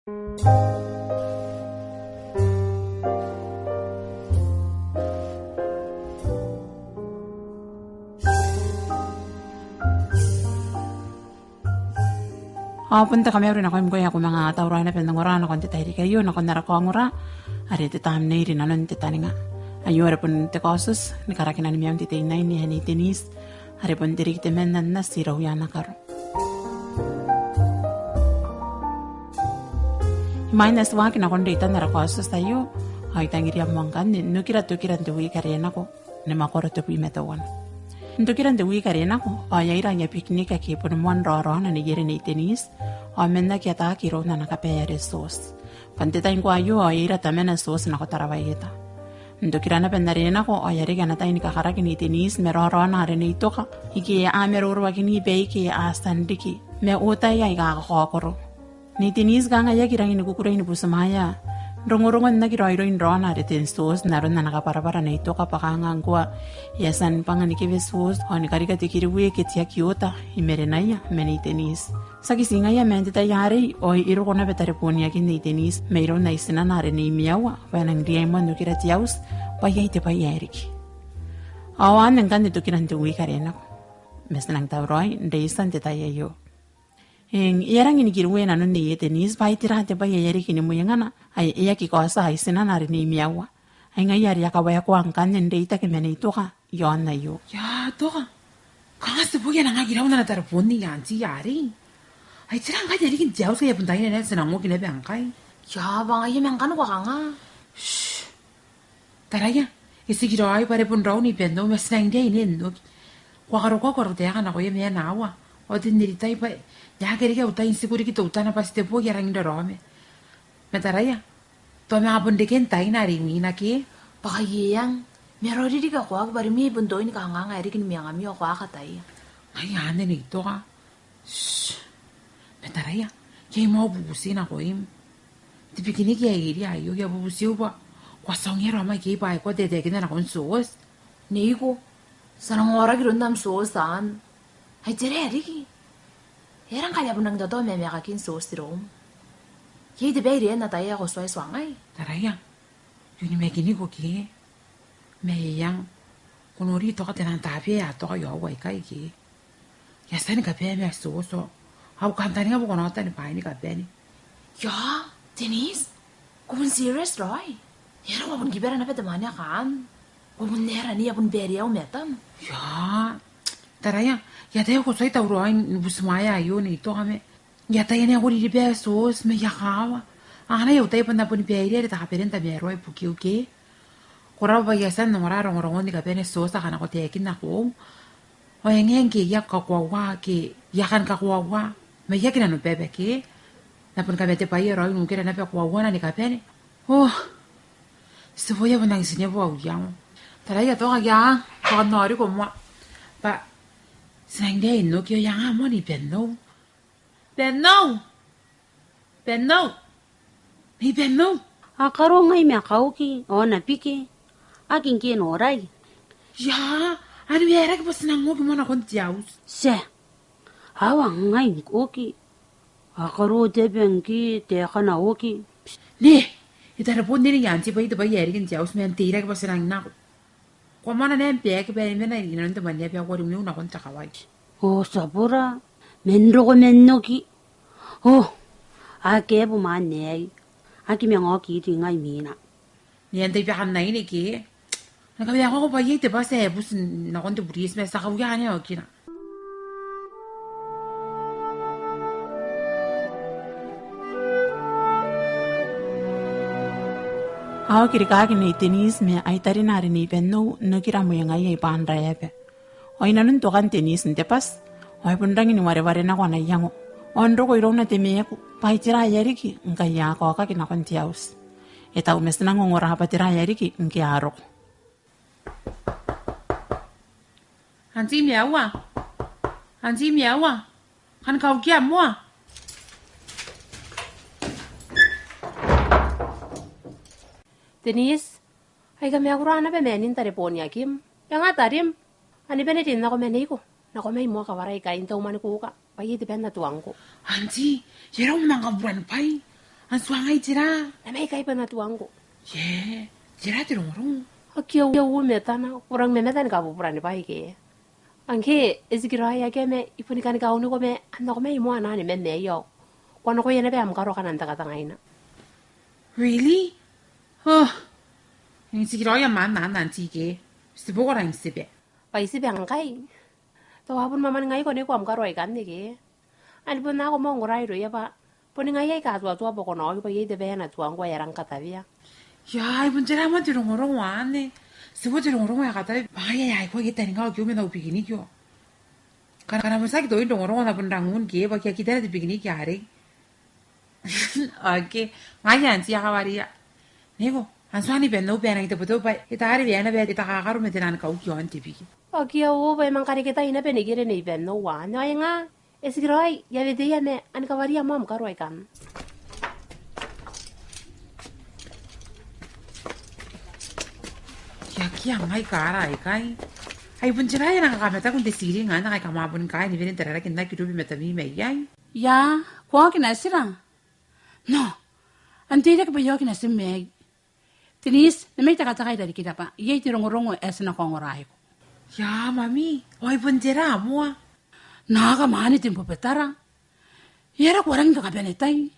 Punta kami rin ako imgoy ako mga tawra na pinangura na konti tayo kayo na kon narakongura ari ti tam na rin anon ti tani nga ayo ari pun ti kosus ni karakinan mi am ti tinay ni hani tinis ari pun dirig ti men nan na siraw ya na karo imain na suwa kina kon dita narakosus tayo ay tangiri amangkan ni nukira tukiran tuwi karena ko ni Makoro tuwi metawan Ntukiran dewi karena ko, ayaira nya piknik aki pun mon roro na nigiri ni tenis, amenna kia ta kiro na nakapere sos. Pantita inko ayu ayaira tamena sos na ko tarawayeta. Ntukiran na pendarena ko ayari gana ta ini kakara kini tenis meroro na rene itoka, iki ameroro kini beiki astandiki, me uta ya iga kokoro. Ni tenis ganga ya kirang ini kukura ini pusamaya. Rongorong na kiro in rona retin sos naron na nakaparapara na ito kapakangang kwa yasan panganikive sos o ni karika tikiriwe ketia kiota imerenaya meni tenis. Sa kisinga ya mente tayari o iro ko na betareponi akin ni tenis mayroon na isina na rin ni miyawa pa nang riyemo no kira tiyaus pa yay te pa yariki. Awan nang kanito kinantuwi ka rin ako. Mes nang tawroy ndeisan te tayayo. Iyarang inikiruwe na nun ni tenis pa itirate pa yayari kinimuyangana ay iya kikosa ay sinanari ni miyawa ay ngayari yakawaya ko ang kanin data kimene ito ka yon na yo ya to ka kangas po yan ang agiraw na natarapon ni yansi yari ay tirang ka yari kin diyaw sa yapon tayo na sinango kinabi ang kay ya bang ay mang kano ka nga shh taraya isigiraw ay pare pun raw ni pendo mas nang day nindo kwakaro tayo ka na ko yung may nawa o din niritay pa yakari ka utay insiguri kita utana pas te po yarang indorome Metaraya, to mga bundikin tayo na rin ki. Pakayang, meron rin ka ko, bari may bundoy ni kahanga rin kinimiyang ami o kwa katay. Ay, anan ito ka. Shhh. Metaraya, kaya mo bubusin ako Tipikinig kaya iri ayo, kaya bubusiw ba? Kwasong yero amay kaya pa ako, dedekin na akong suos. Nico, sanang ora girundam suosan. Ay, tere, Riki. Erang kaya po nang dato, may mekakin suos di Rome. Kaya di ba iriyan na tayo ako suway swangay? Taraya, yun yung may kinigo ki. May yang, kunuri ito ka tinantabi ato kayo away kay ki. Yasta ni kape may suso. Haw kantani nga po kunota ni pahay ni kape ni. Ya, Denise, kumun serious Roy. Yara wapun gibera na pedamanya kan. Kumun nera niya pun beri au metam. Ya, taraya, yata ko soy tawroin busmaya yun ito kami. Yata yan ako di besos, may yakawa. Ana yung tayo pa na po ni Pierre, at kapirin tabi aroy puki-uki. Kura ba yasan nung mararong-rongon ni kapene sos, akan ako tekin ako. O yang ki yak kakwawa, ki yakan kakwawa. May yakin na nung bebe ki. Napun kabete pa aroy, nung kira na kakwawa na ni kapene. Oh, sibuya po nang isinya po ako yang. Talaya to kaya, kakanori ko mo. Pa, sinang day, no, kiyo yang amo ni Benno. Benno! May Benno! Akaro ngay miyakaw ki, o napiki. Aking kinoray. Ya, ano yara ka pa sinango mo na kong tiyaws? Se, awang ngay koki. Akaro debeng ki, teka na oki. Ne, itarapon din yan, si pa ito ba yari kong tiyaws, may antira ka pa sinang na ko. Kung mo na na yung piyag, kaya may na inan naman niya, piyag warim yung nakong takaway. O, sabura. Menro ko menno ki. Oh, ake bu man nei. Aki mi ngoki ti ngai mina. Niyan tayo piyakan na yun, ki. Nagkabaya ko pa yun, diba sa ebus na kong tuburis, may sakawya niya, okay na. Awa kirikaki ni tenis me ay tari na rin ni Benno no kira mo yung ay pandra ebe. O inanun to kan tenis nte pas. O punrang ini ware-ware na ko na yango. Onro ko irong na teme ko. Pahitira yariki ngka ya ko ka kinakon tiyaus. Eta umes na ngongora hapatira yariki ngki arok. Hansi miawa. Kan kau kia mua. Denise, ay kami ako rana pa menin taripon yakim. Yang atarim, ani benetin na ko meniko. Nako may mo kawaray kain taw man ko ka. Payi depen na tuang ko. Hansi, yero mo nang kaburan pay. Ang suangay jira. Na may kaiba na tuanggo. Ye, jira tirong-rong. Akiyaw metana, kurang memetan ka pupurani pa hike. Angke, esikiraya ke me, ipunikani ka uni ko me, anda ko me imo anani me meyo. Kwano ko yene be amkaro kananta katangaina. Really? Oh, yung sikiraya man sige. Sibo ko lang sibe. Paisi be angkai. Tawapun maman ngai ko ne ko amkaro ikan nike. Ani pun na ko mo ngurai ro ya pa. Puni ngai ka tua boko no ko ye de be na tuang ko yarang katavia. 야, 이번 째라 한번 tirong-rong 왔네. Sibo tirong-rong ya kata, ya, iko kita ning kau kiume na ubigini kyo. Karena masa kita tirong-rong na pendangun kie, bagi kita ada ubigini kia hari. Oke, ngayan sih kawari ya. Nego, ansuani benno bena kita betul pa, kita hari bena bena kita kakaru metenan kau kyo anti bigi. Akiyaw ba mang kari kita ina penigire ne ben no wa. No ay nga, esikiroi ya vede ya me, ani kawari ya mam karo ikan. Ya kia ngai kara ikai. Ay i번 째라 ya nang kameta kun desiri nga na kay kamabon kai ni benen terara kinda kirubi metami me yai. Ya, kuha kinasira. No, antira ka ba yo kinasimeg. Tinis, na may takatakay dari kita pa. Iyay tirong-rong es na kongorahe ko. Ya, mami, ay i번 째라 mo. Nakakamani timpo petara. Yara kurang ka benetay.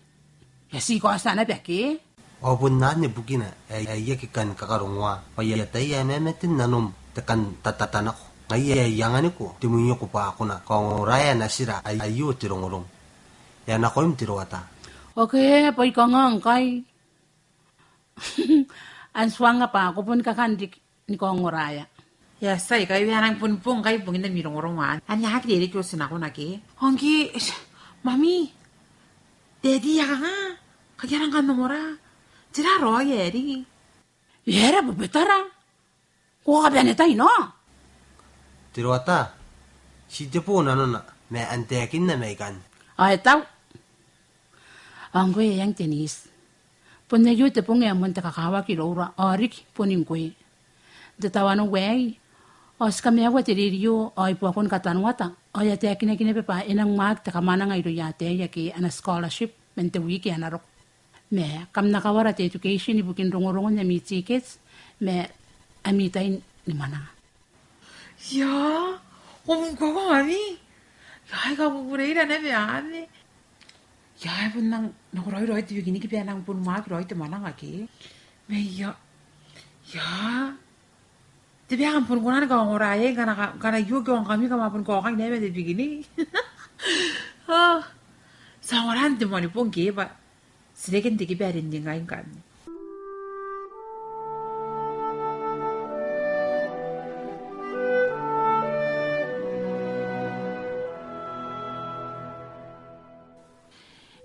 Ya si ko asana beke. Opun nani bukina yakikan kakarungwa payatay memetin nanom tekan tatatanak ngay yangani ko timunyo ko pa ako na kung raya na sira ayo tirongurong yan ako yung tirowata. Okay, pay ka nga kay. Answang nga pa ako pun kakandik ni kongoraya. Ya, say kayo yan ang punpong kayo pong ina mirong-rongan. Anya hakdiri ko sinako na ki. Hongki, mami, daddy ya nga. Kaya lang ka numura. Tira ro, yeri. Yera, bubetara. Kuha ka benetay, no? Tirowata, si Jepo na na may antekin na may kan. Ay, tao. Ang kuya yang tenis. Punayo te pong yamon te kakawa kilora. Arik, puning kuya. Datawa no way. Os kami ako tiririyo. Ay po akong katanwata. Ay ate akin pa inang mag te kamana nga ilo yate yaki ana scholarship. Mente wiki anarok. Me kam nakawara te education ibukin rongorongon na mi tickets. Me amitay ni mana. Ya, omong ko mami. Ya, ikaw bubureira na biyane. Ya, pun nang nakuroy-roy ti bigini ki nang pun mag roy ti mana nga ki. Me ya. Ya. Ti biyan pun kunan ka ngoraye kana yu ko kami ka mapun ko kang nebe ti bigini. Ah. Sa ngoran ti mo ni pun ki ba. Sirekin ti ki berin di ngayon kan.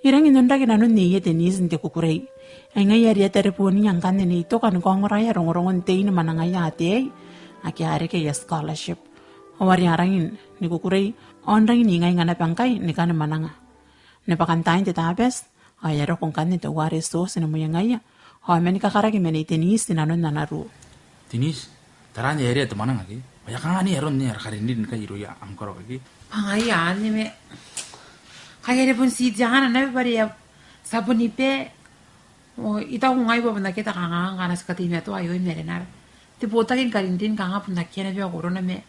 Irang inundagi na nun niya tenis hindi kukuray. Ay nga yari at po niyang kanin ito kan kongoraya rongorongon tayo na manangay ate ay ari kaya scholarship. Awari arangin ni kukuray onrangin ingay nga napangkay ni kanin mananga. Napakantayin ti tapes ay aro kung kanin ti wari so sinamuyang ngaya. Ay man kakaragi man tenis tinanon na naru. Tinis, tara niya eri at manang lagi. Maya ka nga ni eron niya karindin ka iruya ang karo lagi. Pangayan ni me. Kaya rin pun si Diana na bari sabon ni pe. O itaw kung ngayon pa nakita ka nga nga nas katina to ayo merenar. Ti botakin karindin ka nga pun nakita na biya kuro na me.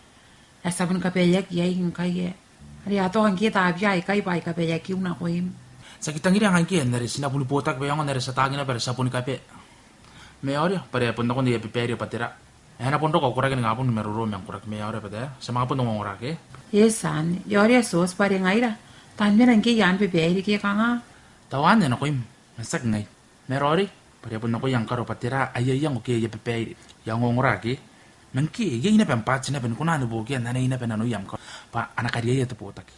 Sabon ka pelek yay yung kaya. Ari ato ang kita abya ikay pa ikapelek yung nakuim. Sa kitang iri ang kaya nari sinapulipotak ba yung nari sa tagin na para sa pun kape. May orya, pare pun ako niya piperyo patira. Eh na pun ko kuragin nga pun meruro yang kurak may orya pati. Sa mga pun nungong orake. Yes, san. Yorya sos pare ngaira. Tanmiran ke yan piperyo ke ka nga. Tawan din ako yung masak ngay. Merori, pare pun ako yang karo patira ayayang okay ya piperyo. Yang ngong orake. Nangki, yay na pampat sinapen ko na nubuki ang nanay na penanuyam ko. Pa anak kariya ito putak.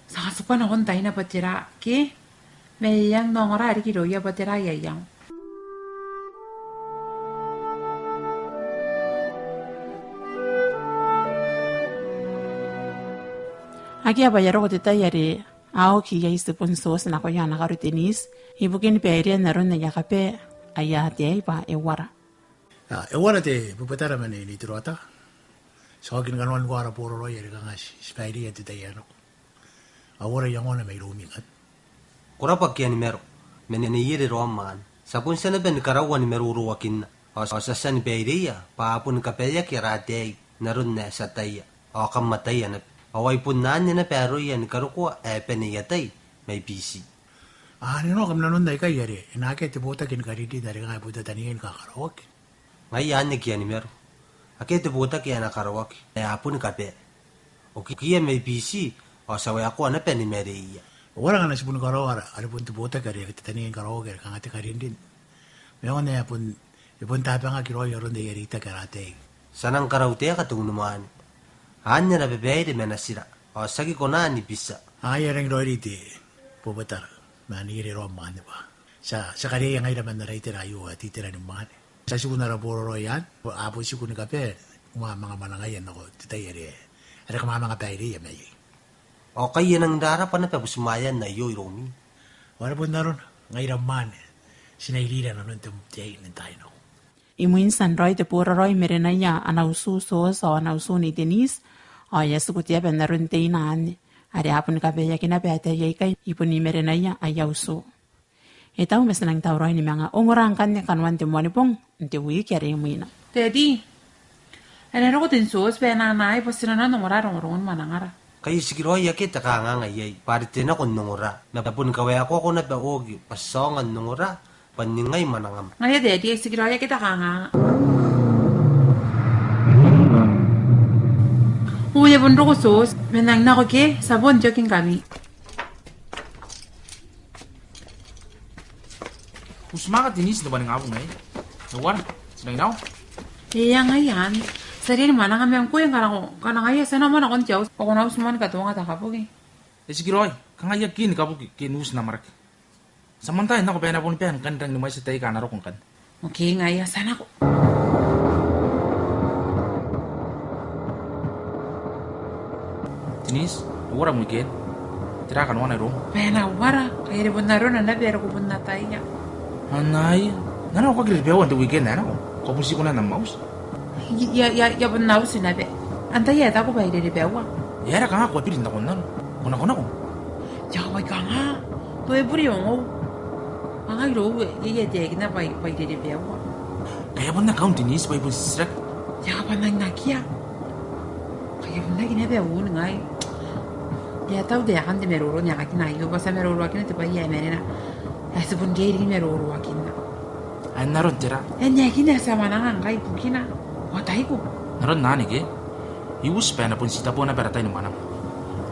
Sa kasukan akong tayo na patira ke. May yang nongora ari kiro ya patira yayang. Aki abayaro ko titayari. Ako kiya isipon sos na ko yan nakaru tenis. Ibukin peri na ron na yakape ayate ay pa ewara. Ewara te pupetara mani ni tirota. So akin kanuan ko ara puro roy eri kanga spairi at titayano. Awara yang ona may lumingat. Kurapag yan mero menene roman. Sapun sana ben karawan meruruakin. O sasan beiria, paapun kapelya kiratay, narun na sataya. O kamatay na. Away pun nanya na pero yan karukwa peniyatay, may PC. Nino kam nanon dai kai yare. Inake te bota kin karidi dari ngai buta taniin ka karawak. Ngayon ni kiyan meru. Ake te bota kiyan karawak. Apun kape. O kiya may PC, o saway ako na penimeriya. Wala nga nasipun karawara. Ari pun te bota kari te taniin karawak kang ate karindin. Mewan na pun ipun tapa nga kiro yoron de yarita karate. Sanang karawte katung naman. Hanya na bebede menasira. O sagi ko na ni bisa. Yarang roiriti. Pubatar. Maniri roman ba. Sa kari yang ay naman na raite rayo at titira ng man. Sa siguna na puro royan. Apo siguna kape. Mga manangayan ako. Titayari. Ada ka mga payri may. O kaya nang darapan na pabusmayan na yoy romi. Wala po na ron. Ngayon man. Sinailira na nun tumtiyayin ng tayo. Imuinsan roy te puro roy merenaya anausu soos o anausu ni Denise. O yasukutia benarun te inaan. Ari apun kabaya kinabete yay kay ipun ni merenaya ayausu. Itaw mes nang tawroy ni mga ongorang kanya kanwan te monipong nte wiki ari imuina. Daddy, ano ko din soos pa nanay pa sila na nungurarong manangara. Kayo siguro ay kita ka nga ngayay. Paritin ako nungura. Napun kaway ako na baogi. Pasongan nungura. Paningay manangam. Ngaya daddy, siguro ay kita ka nga. Uya bundro ko soos. Menang na ko ke, sabon joking kami. Usmaga Denise na ba ng abong ngayon? Nawar, sinang inaw? Iya ngayan. Sarili manang kami ang kuya kanang ngaya sana man akong tiyaw. Ako na usman ka tuwa nga takapogi. Sige Roy, kangaya kin kabuki kinus na marak. Samantay na ko pena pun pen kandang lumay sa tayo ka narokong kan. Okay ngaya sana ko. Denise, nawara mo ikin. Tira ka naman na ron. Pena wara, kaya ribon na ron na pero kubun na tayo niya. Anay, nana ko kagilibewan the weekend na ako. Kapusi ko na ng mouse. Ya bun na ako sinabi. Antay yata ko ba iriribewa? Yara ka nga ko apirin na ko na. Kuna ko na ko. Yakaway ka nga. Tuwe buri yung o. Ang agro, yayadeg na ba iriribewa? Kaya ba na count Denise ba ibang sisrak? Yakapan nang nakiya. Kaya bun na ginabewa nga eh. Yataw de yakan de meroro niya kakinayo. Basta meroro akin na tiba iya merena. Asa bun gay rin meroro akin na. Ay naron tira. Niya kinasama na nga ngay bukina. Watay ko. Naron nani ke? Iwus pa na pun sita po na peratay ng manam.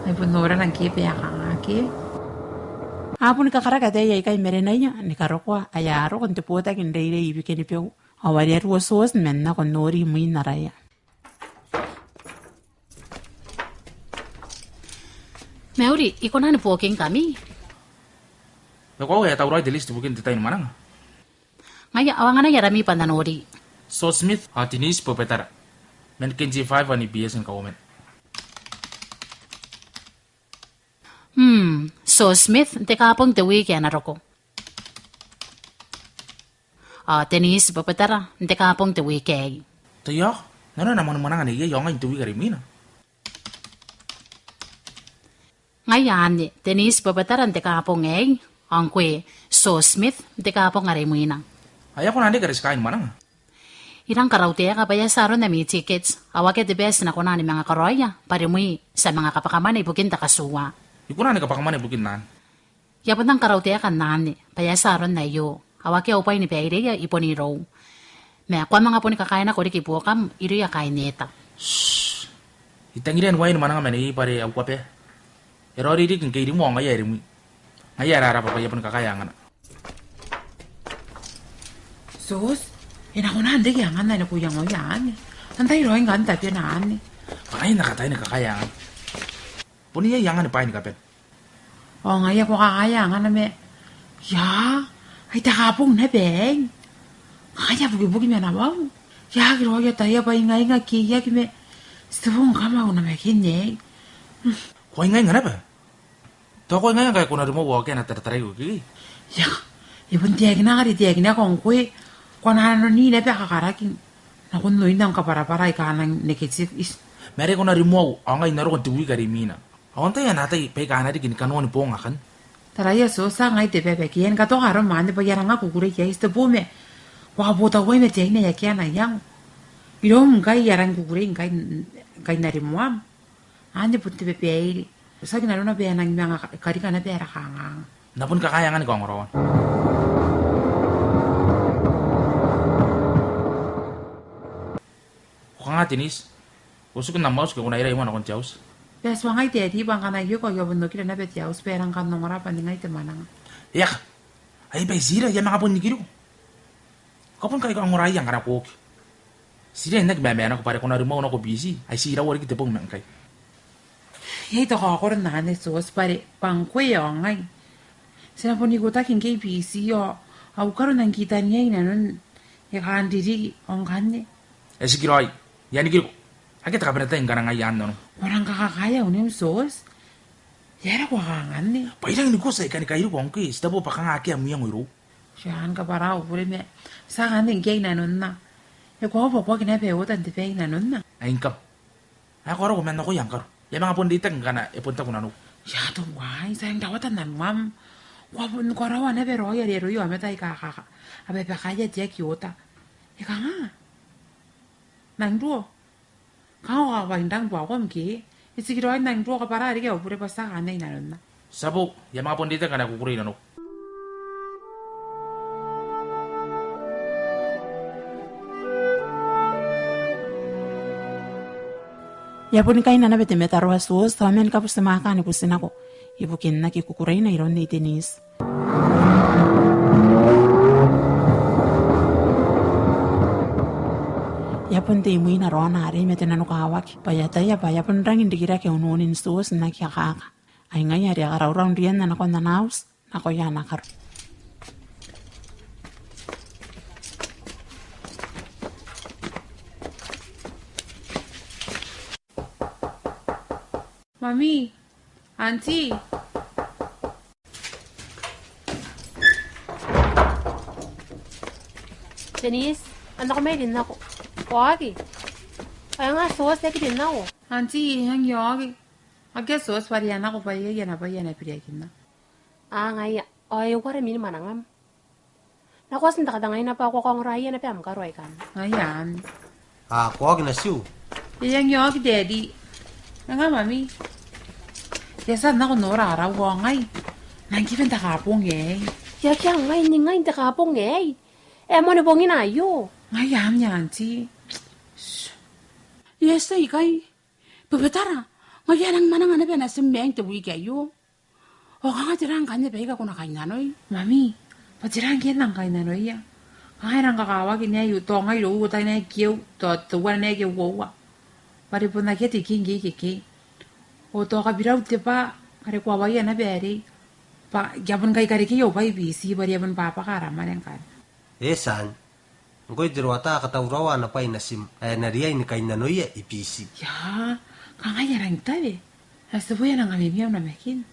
Ay bunora ng kipe yakan nga ke. Apun kakarakate yay kay merenaya ni karokwa ayaro kon te pota kin reire ibike ni pew. Awariar wosos men na kon nori muy naraya. Meuri, iko na ni poking kami. Nako ya tawroy de list bukin titay ng manang. Ngaya awangan na yarami pananori. So Smith Denise po petara. Men kinji 5 ani BS ng kaumen. So Smith, te kapong te weekend na roko. Denise po petara, te kapong te weekend. Tayo, nana naman manang ani yung ngay tuwi karimina. Ngayon, Denise po petara, te kapong eh. Ang kwe, So Smith, te kapong arimuina. Ayaw ko na hindi karis kain manang. Irang karaute ka pa saron na may tickets. Awake the best na kuna ni mga karoya. Parimui sa mga kapakaman ay bukin takasuwa. Iko na ni kapakaman ay bukin nan. Yapon ng karaute ka nani. Paya saron na iyo. Awake upay ni Paireya iponiro. May akwa mga po ni kakain ako di kipukam. Iriya kain neta. Shhh. Itangiran wain manang mani pare ako pe. Erori di kung kairi mo ang ayari mo. Ayara pa yapon kakayangan. Sus, ako na hindi kaya nga na kuya mo yan. Antay roing nga antay pinaan. Pakain nakatay na kakayangan. Puniya yangan ni pain kapet. O nga ko kakayangan na may. Ya, ay takapong na beng. Kaya bugi-bugi may nabaw. Ya, kiroya tayo pa ingay nga kiya kime. Sabong kamaw na may kinyay. Kuya ngay nga na ba? Toko ngay nga kaya kuna mo wake na tertaray ko ki. Ya, ibon tiyag na kong kuy. Kung ano ni na kakaraking. Nakunoy nang kapara-paray ka ng negative is. Mere ko na rimuaw, ang ngay naroon tuwi karimina. Awan tayo natay, pay ka na rin kinikanuan ni po nga kan. Taraya so sa ngai te bebe kien ka to haro mane pa yaranga kukure kia iste bume. Wa bota wai me te ine ya kia na yang. Irom ngai yarang kukure ngai nari muam. Ande putte bebe airi. Sagi na luna be nang mianga karika na be ra kanga. Napun kakayangan ko ngorowan. Kung nga tinis, usok na mouse ko kung naira yung akong tiyaws. Bes wangai te di bang kana yo ko yo bundo kira na be tiaus perang kan nongora pa ningai te manang. Yak, ay ba sira yan mga pun nikiru. Kapun kayo kang ngorayang karang kuk. Sira yung nagmamena ko pare kung narimaw na ko busy, ay sira wari kita pong mangkay. Yay to ko ko na ne so pare pang kwe yo ngai. Sina poni ko ta kin ke busy yo. Au karo nang kita niya ina nun. Ya kan diri ong kanne. Eh sikiro ay, yan nikiru. Akit ka pinatay nga nga yan no. Orang kakakaya unim sos. Yara ko kangan ni. Pairang ni ko sa ikan kayo kong kis, tabo pa kangaki ang miyang iro. Siyan ka para upuri me. Sa kanin kay na nun na. E ko po kina pe utan te pe na nun na. Ay income. Ako aro kumen ako yang karo. Yung mga punditan ka na ipunta ko na no. Ya to wai sayang dawatan nan mam. Wapun ko rawa na pero yari yo ametay kakaka. Abe pa kaya tiya kiota. E ka nga. Nang duo. Kau ka windang buwa ko mki. Isigiro ay nang duo ka para ari ka upuri pa sa kanay na nun na. Sabo, yung mga punditan ka na kukuri na no. Yapon kain na bete metarwa suos tamen kapus maka ni pusin ako. Ibukin na kikukuray na iron ni Denise. Yapon te imui na rona ari mete nanu kawak. Payata ya pa yapon rangin dikira ke ununin suos na kiakaka. Ay nga yari akaraw riyan na nako na naus. Nako ya nakaro. Mami, auntie. Denise, anak ko may din ako. Wagi. Kaya nga, suwas na din ako. Auntie, hang yogi. Agya sos pariana ko pa yan na piriyakin na. Nga ya. Ayaw ko rin manangam. Nakuwasan takadangay na pa ako kong raya na pa amkaroy kan. Ayan. Kuwag na siyo. Yang yogi, daddy. Nga, mami. Yasa na ko nora araw ko ngay. Nangkipan takapong eh. Ya kaya ngay ni ngay takapong eh. Mo ni bongin ayo. Ngayam niya, auntie. Yes, ikay. Pabetara. Ngayon ang manang na na simbeng te wiki ayo. O nga tirang kanya bega ko na kainanoy. Mami, patirang kian lang kayo na no iya. Kaya nang kakawagin niya yu to ngay lo utay na kiyo. To tuwan na kiyo wawa. Paripon na kiti kiki. O to kabiraw te pa. Kare kwa waya na beri. Pa, yapon kay kare kiyo pa ibisi. Bari yapon papa karaman yang kan. San, ngoy dirwata katawrawa na pa inasim. Ay nariya ini kay nanoya ipisi. Ya, kangaya rang tabi. Hasta po yan ang amimiyam na mekin.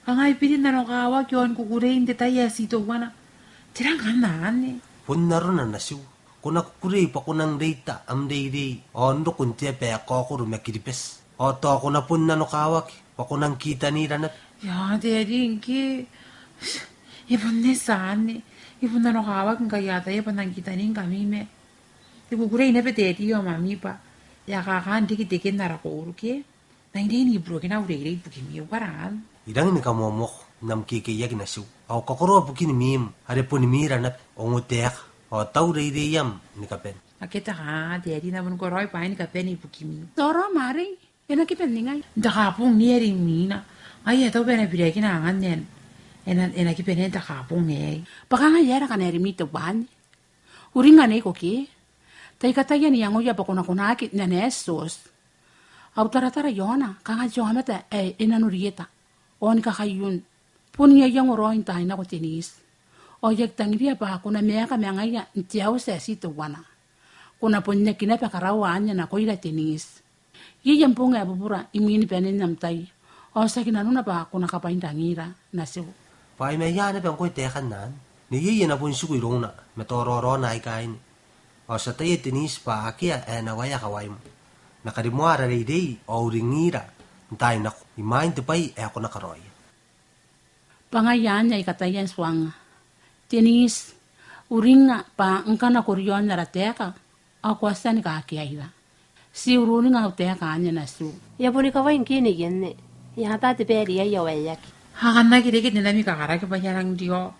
Kangay pitin na nung kawag yun kukurein detaya sito wana. Tirang kanaan eh. Pun naroon na nasiw. Kung nakukurey pa ko ng data, day. O ando kunti pe ako ako rumakiripes. O to ako na pun na nukawak. Pa ko nang kita ni ranat. Ya, daddy, inki. Ibon ne saan eh. Ibon na nukawag ng kayata. Ibon nang kita ni kami me. Ikukurein na pe daddy o mami pa. Ya kakaan dikit-dikit narakuro ke. Nang hindi bro kinaurere bukimi paraan. Idang ni kamomok nam kikiyak na siw. O kakuro bukin mim. Hare po ni mira na ongutek. O tau reideyam ni kapen. Akita ka, daddy na ko roy pa ni kapen ni bukimi. Toro, mari. Yan ang kipendingay. Dakapong niyaring mina. Ay, ito pa na pinagin na angan yan. Enakipen dakapong eh. Baka nga yara ka na rimito ban. Uring nga na ko ki. Tay katayan niyang uya pa kunakunakit na nesos. Aw tara yona. Kanga siya mata inanurieta. O ni kakayun. Punya yang uroin tayo na ko tinis. O yag tangiria pa ako na mea kami ngaya. Ntiyaw sa sito wana. Kuna punya kinapakarawaan niya na ko ila tinis. Yiyang po nga bubura. Imini penin namtay. O sa kinanuna pa ako nakapain tangira. Nasiw. Pay may yana pa ko'y tekan nan. Niyiyan na po yung sugurong na. Metororo na ikain. O sa tayo tinis pa akia nawaya kaway mo. Nakarimuara reidey o ringira. Ntayo na ko. Imayin te pay ako nakaroy. Pangayanya ikatayan swanga. Tenis, uringa pa ngkana kurion na rateka. Ako asan ka akiaila. Si uruni nga uteka anya na su. Ya puni ka vain kini genne. Ya hata te peri ya wayak. Hakanna kireke nilami kakara ke bayarang dio.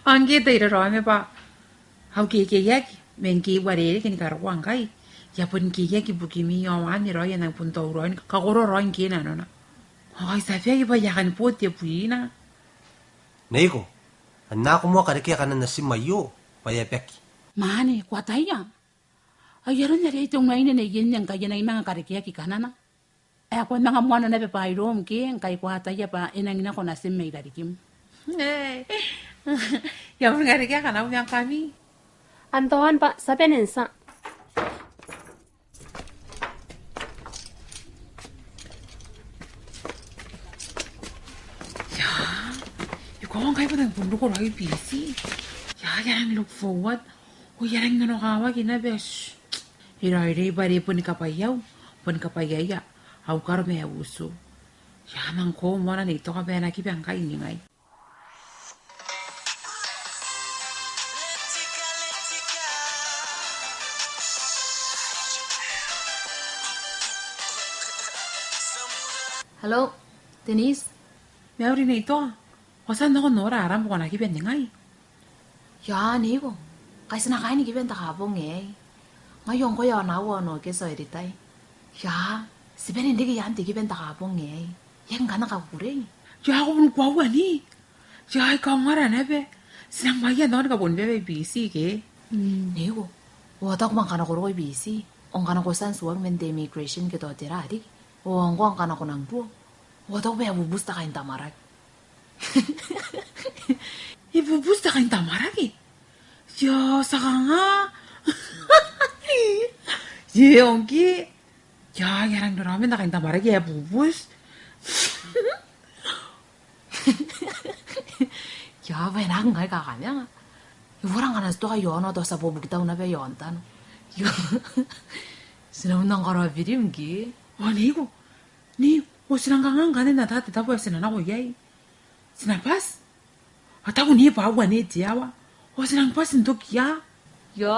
Angge taira roame pa. Hau ke yak menki warere ke ni karuang kai. Ya pun ke yak bukimi yawan ni roya nang punto roin kakoro roin ke na nona. Ay safia ke bayakan po te puina. Neiko, anak mo karike ka na nasimayo, payapeki. Mane, kwataya. Ayaron na rin itong mainin na yin yang kaya na mga karikiya kikanana. Ako mga mwana na pepairom ki, ang kay kwataya pa inangina ko nasim may darikim. Yang karikiya ka na umyang kami. Antohan pa sa penensa. Kung kayo pa nagpundo ko lagi busy. Yarang look forward. O yarang nanokawa kinabes. Hiray-ray bari po ni kapayaw. Po ni kapayaya. Aw karo may abuso. Yaman ko mo na nito ka ba nakipang kainingay. Hello, Denise? Mayroon na ito. Wasan ako nora aram ko nakipang ningay. Ya, nigo. Kasi nakain ni Given takabong eh. Ngayon ko yaw nawa no keso eritay. Ya, si Ben hindi kaya anti Given takabong eh. Yan ka nakakure. Ya ako pun kwawa ni. Ya ikaw nga rin ebe. Sinang maya naman ka pun bebe busy ke. Nigo. Wata ko man ka nakuro busy. Ang ka nakusan suwag mende immigration kito tirari. O ang ka nako nang buo. Wata ko ba bubusta kain tamarag. Ibubusta kayong tamaragi. Yo, saka nga. Yongki. Ya, yarang doramin na kayong tamaragi. Bubus. Ya, ba na ngay kakanya nga. Iwarang ka na ito kayo ano to sa bubugtaw na ba yon tan. Yo. Sinamunang karabirim ki. O, nigo. Ni, o sinang kangang kanin na dati tapo sinanako yay. Sinapas? At ako niya pa awa ni Tiawa. O sinang pas nito kya? Yo.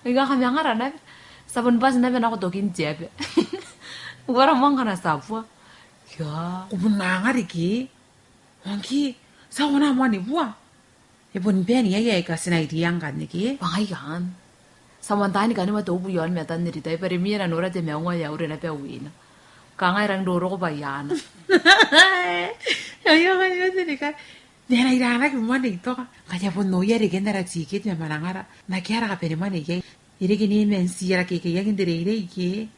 Iga kami nga ranap. Sabon pas na ben ako tokin jebe. Warang mang ka na sapwa. Ya. Kupun nga nga riki. Wangki, sa wana mo ni buwa. Ipun beni ay ka sinaitiyang ka niki. Pangayan. Samantani ka ni matubo yon metan niritay pero miya na nura de meongo ya ure na pe uwina. Kangay rang duro ko bayan. Ayaw sini ka. Nera irana ki mwana ito ka. Kaya po noya rigen na ratsikit na manangara. Nakiara ka pene mwana iya. Irigi ni mensira ki kaya kindire ire iki.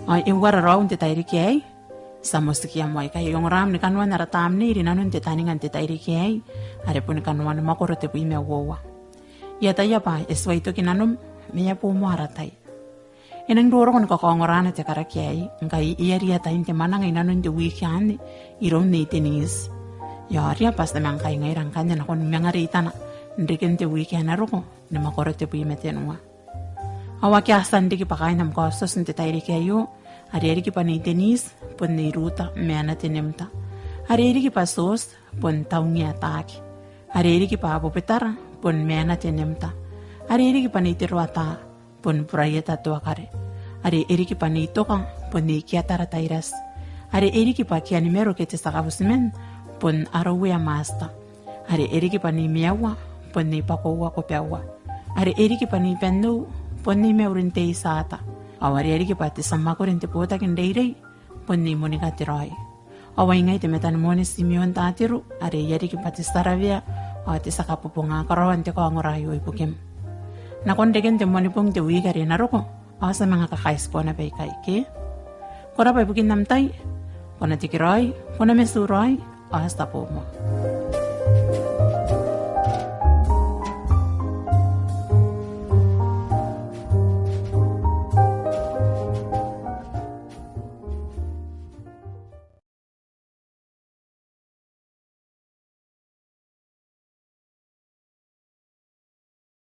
Ay, iwara raw ang titay riki ay. Samos tikiya mo ay kayo yung ram ni kanwan naratam ni rinanun titaningan titay riki ay. Are po ni kanwan makoro te po ime wawa. Yata ya pa eswa ito kinanum miya po mo haratay. Inang duro ko nakakongorana te karaki ay. Ngay iyari yata hindi manang inanun te weekend irom ni tenis. Yari ya pas naman kayo ngay rang kanya na kung mga rita na. Nrikin te weekend na ro ko na makoro te po ime tenwa. Awaki asan di ki pakain nam kostos ng titay riki ayo. Ari ki pa ni tenis, pun ni ruta, meana tinemta. Ari ki pa sos, pun taungi ataki. Ari ki pa apupetar, pun meana tinemta. Ari ki pa ni tiruata, pun purayeta tuakare. Ari ki pa ni toka, pun ni kiatara tairas. Ari ki pa kianimero kete sakabusmen, pun arawia masta. Ari ki pa ni miawa, pun ni pakowa kopiawa. Ari ki pa ni pendo, pun ni meurinte isata. Awari ki pati sama ko rin tipota kindayrey, punni mo ni katiroy. Away ngay timetan mo ni Simeon tatiru, ari ki pati staravia, o ati sa kapupunga karawan ti ko ang orayo ipukim. Nakondegen ti mo ni pong tiwi ka rin ko, o sa mga kakais po na baykay ki. Kura pa ipukin namtay, kuna tikiroy, kuna mesuroy, o hasta po mo.